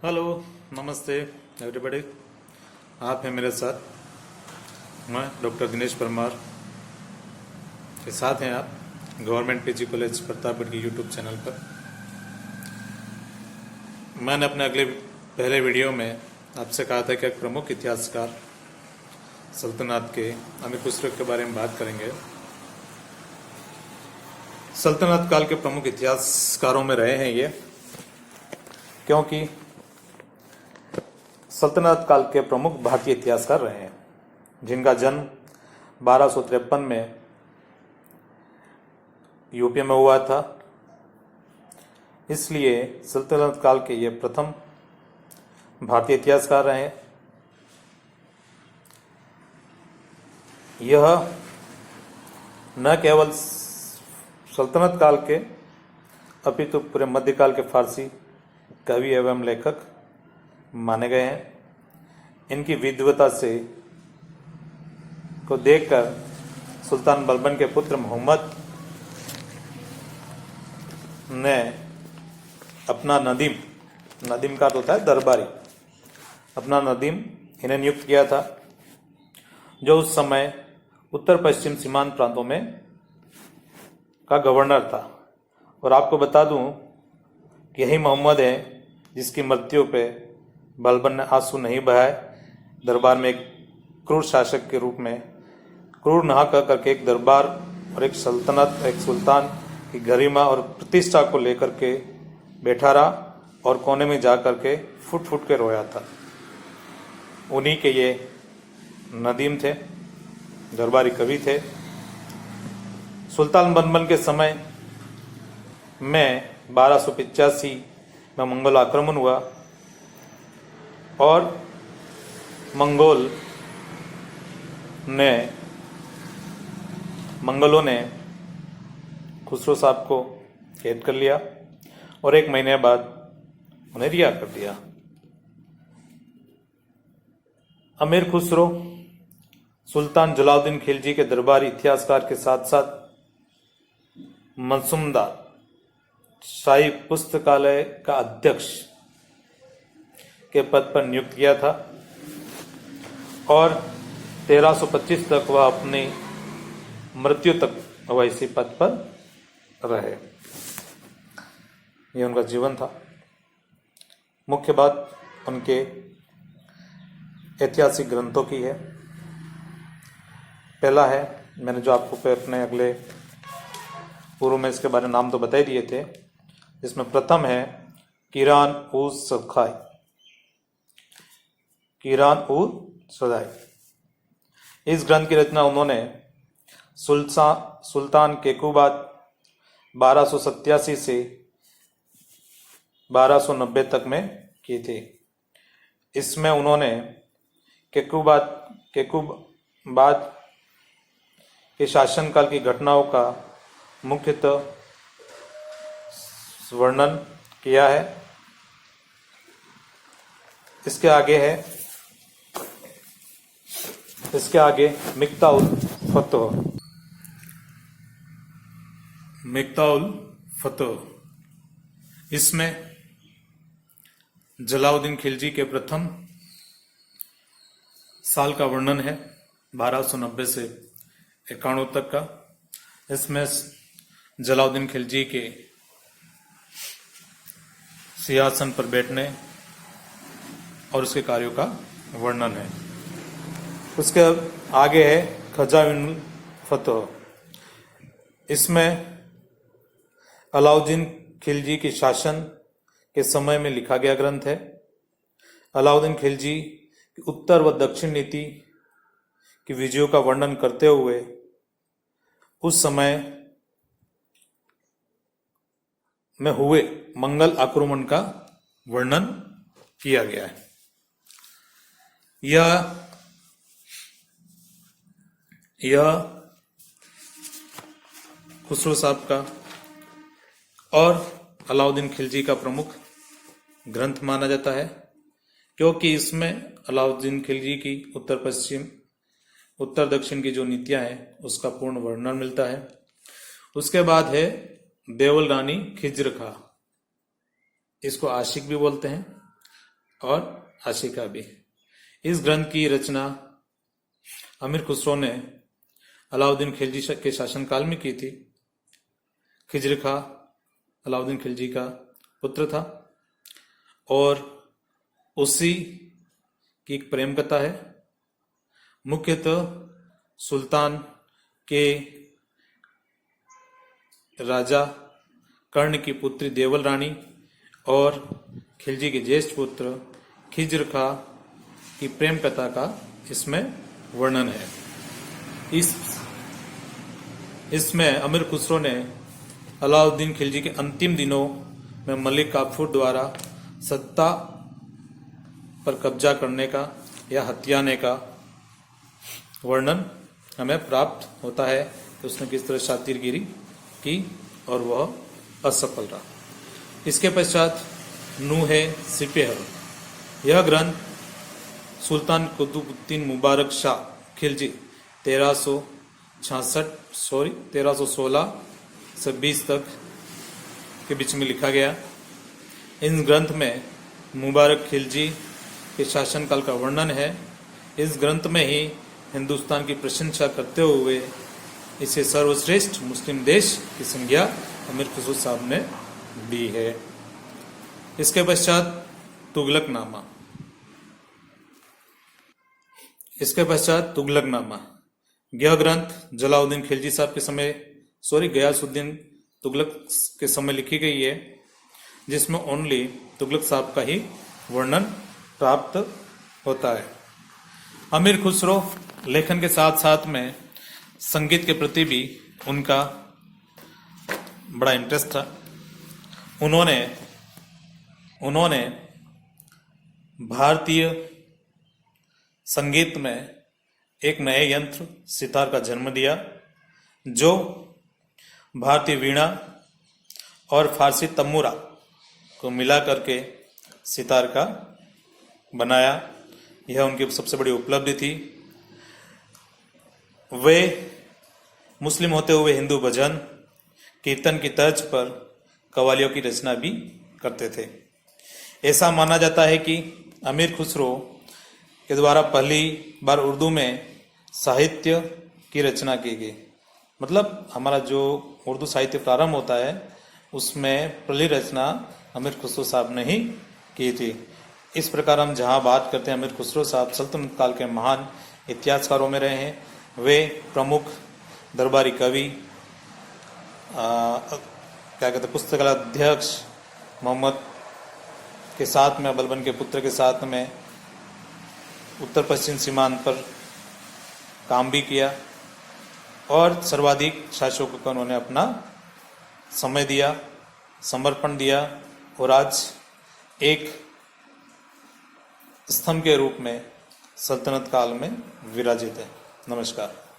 Hello, नमस्ते everybody. आप हैं मेरे साथ। मैं डॉक्टर दिनेश परमार के साथ हैं आप गवर्नमेंट पीजी कॉलेज प्रतापगढ़ की यूट्यूब चैनल पर। मैंने अपने पहले वीडियो में आपसे कहा था कि एक प्रमुख इतिहासकार सल्तनत के अमीर खुसरो के बारे में बात करेंगे। सल्तनत काल के प्रमुख इतिहासकारों में रहे हैं ये, क्योंकि सल्तनत काल के प्रमुख भारतीय इतिहासकार रहे हैं जिनका जन्म 1253 में यूपी में हुआ था। इसलिए सल्तनत काल के ये प्रथम भारतीय इतिहासकार रहे। यह न केवल सल्तनत काल के अपितु पूरे मध्यकाल के फारसी कवि एवं लेखक माने गए हैं। इनकी विद्वता से को देखकर सुल्तान बलबन के पुत्र मोहम्मद ने अपना नदीम का होता है दरबारी, अपना नदीम इन्हें नियुक्त किया था, जो उस समय उत्तर पश्चिम सीमांत प्रांतों में का गवर्नर था। और आपको बता दूं कि यही मोहम्मद है जिसकी मृत्यु पे बलबन ने आंसू नहीं बहाए। दरबार में एक क्रूर शासक के रूप में क्रूर नहा करके एक दरबार और एक सल्तनत, एक सुल्तान की गरिमा और प्रतिष्ठा को लेकर के बैठा रहा और कोने में जा करके फुट फुट के रोया था। उन्हीं के ये नदीम थे, दरबारी कवि थे। सुल्तान बलबन के समय में 1285 में मंगोल आक्रमण हुआ और मंगोलों ने खुसरो साहब को कैद कर लिया और 1 महीने बाद उन्हें रिहा कर दिया। अमीर खुसरो सुल्तान जलालुद्दीन खिलजी के दरबारी इतिहासकार के साथ साथ मंसूमदार शाही पुस्तकालय का अध्यक्ष के पद पर नियुक्त किया था और 1325 तक वह अपनी मृत्यु तक वह इसी पद पर रहे। यह उनका जीवन था। मुख्य बात उनके ऐतिहासिक ग्रंथों की है। पहला है, मैंने जो आपको अपने अगले पूर्व में इसके बारे में नाम तो बता ही दिए थे, जिसमें प्रथम है कीरान उज सदाई। इस ग्रंथ की रचना उन्होंने सुल्तान केकुबाद 1287 से 1290 तक में की थी। इसमें उन्होंने केकुबाद के शासनकाल की घटनाओं का मुख्यतः वर्णन किया है। इसके आगे मिक्ताउल फतह। इसमें जलालुद्दीन खिलजी के प्रथम साल का वर्णन है, 1290 से 91 तक का। इसमें जलालुद्दीन खिलजी के सिंहासन पर बैठने और उसके कार्यों का वर्णन है। उसके आगे है खजाविनुल फतह। इसमें अलाउद्दीन खिलजी के शासन के समय में लिखा गया ग्रंथ है। अलाउद्दीन खिलजी की उत्तर व दक्षिण नीति की विजयों का वर्णन करते हुए उस समय में हुए मंगल आक्रमण का वर्णन किया गया है। यह खुसरो साहब का और अलाउद्दीन खिलजी का प्रमुख ग्रंथ माना जाता है, क्योंकि इसमें अलाउद्दीन खिलजी की उत्तर दक्षिण की जो नीतियां हैं उसका पूर्ण वर्णन मिलता है। उसके बाद है देवल रानी खिज्र खां। इसको आशिक भी बोलते हैं। और आशिका भी। इस ग्रंथ की रचना अमीर खुसरो ने अलाउद्दीन खिलजी के शासनकाल में की थी। खिज्र खां अलाउद्दीन खिलजी का पुत्र था और उसी की एक प्रेम कथा है। मुख्यतः सुल्तान के राजा कर्ण की पुत्री देवल रानी और खिलजी के ज्येष्ठ पुत्र खिज्र खां की प्रेम कथा का इसमें वर्णन है। इसमें अमीर खुसरो ने अलाउद्दीन खिलजी के अंतिम दिनों में मलिक काफूर द्वारा सत्ता पर कब्जा करने का या हथियाने का वर्णन हमें प्राप्त होता है कि उसने किस तरह शातिरगिरी की और वह असफल रहा। इसके पश्चात नूहे सिपेहर। यह ग्रंथ सुल्तान कुतुबुद्दीन मुबारक शाह खिलजी 1316 से 20 तक के बीच में लिखा गया। इन ग्रंथ में मुबारक खिलजी के शासनकाल का वर्णन है। इस ग्रंथ में ही हिंदुस्तान की प्रशंसा करते हुए इसे सर्वश्रेष्ठ मुस्लिम देश की संज्ञा अमीर खुसरो साहब ने दी है। इसके पश्चात तुगलकनामा। यह ग्रंथ जलाउद्दीन खिलजी साहब के समय गयासुद्दीन तुगलक के समय लिखी गई है, जिसमें ओनली तुगलक साहब का ही वर्णन प्राप्त होता है। अमीर खुसरो लेखन के साथ साथ में संगीत के प्रति भी उनका बड़ा इंटरेस्ट था। उन्होंने भारतीय संगीत में एक नए यंत्र सितार का जन्म दिया, जो भारतीय वीणा और फारसी तम्बूरा को मिला करके सितार का बनाया। यह उनकी सबसे बड़ी उपलब्धि थी। वे मुस्लिम होते हुए हिंदू भजन कीर्तन की तर्ज पर कव्वालियों की रचना भी करते थे। ऐसा माना जाता है कि अमीर खुसरो के द्वारा पहली बार उर्दू में साहित्य की रचना की गई। मतलब हमारा जो उर्दू साहित्य प्रारंभ होता है उसमें पहली रचना अमीर खुसरो साहब ने ही की थी। इस प्रकार हम जहाँ बात करते हैं अमीर खुसरो साहब सल्तनत काल के महान इतिहासकारों में रहे हैं। वे प्रमुख दरबारी कवि पुस्तकालयाध्यक्ष मोहम्मद के साथ में, बलबन के पुत्र के साथ में उत्तर पश्चिम सीमांत पर काम भी किया और सर्वाधिक शासकों को उन्होंने अपना समय दिया, समर्पण दिया और आज एक स्तंभ के रूप में सल्तनत काल में विराजित है। नमस्कार।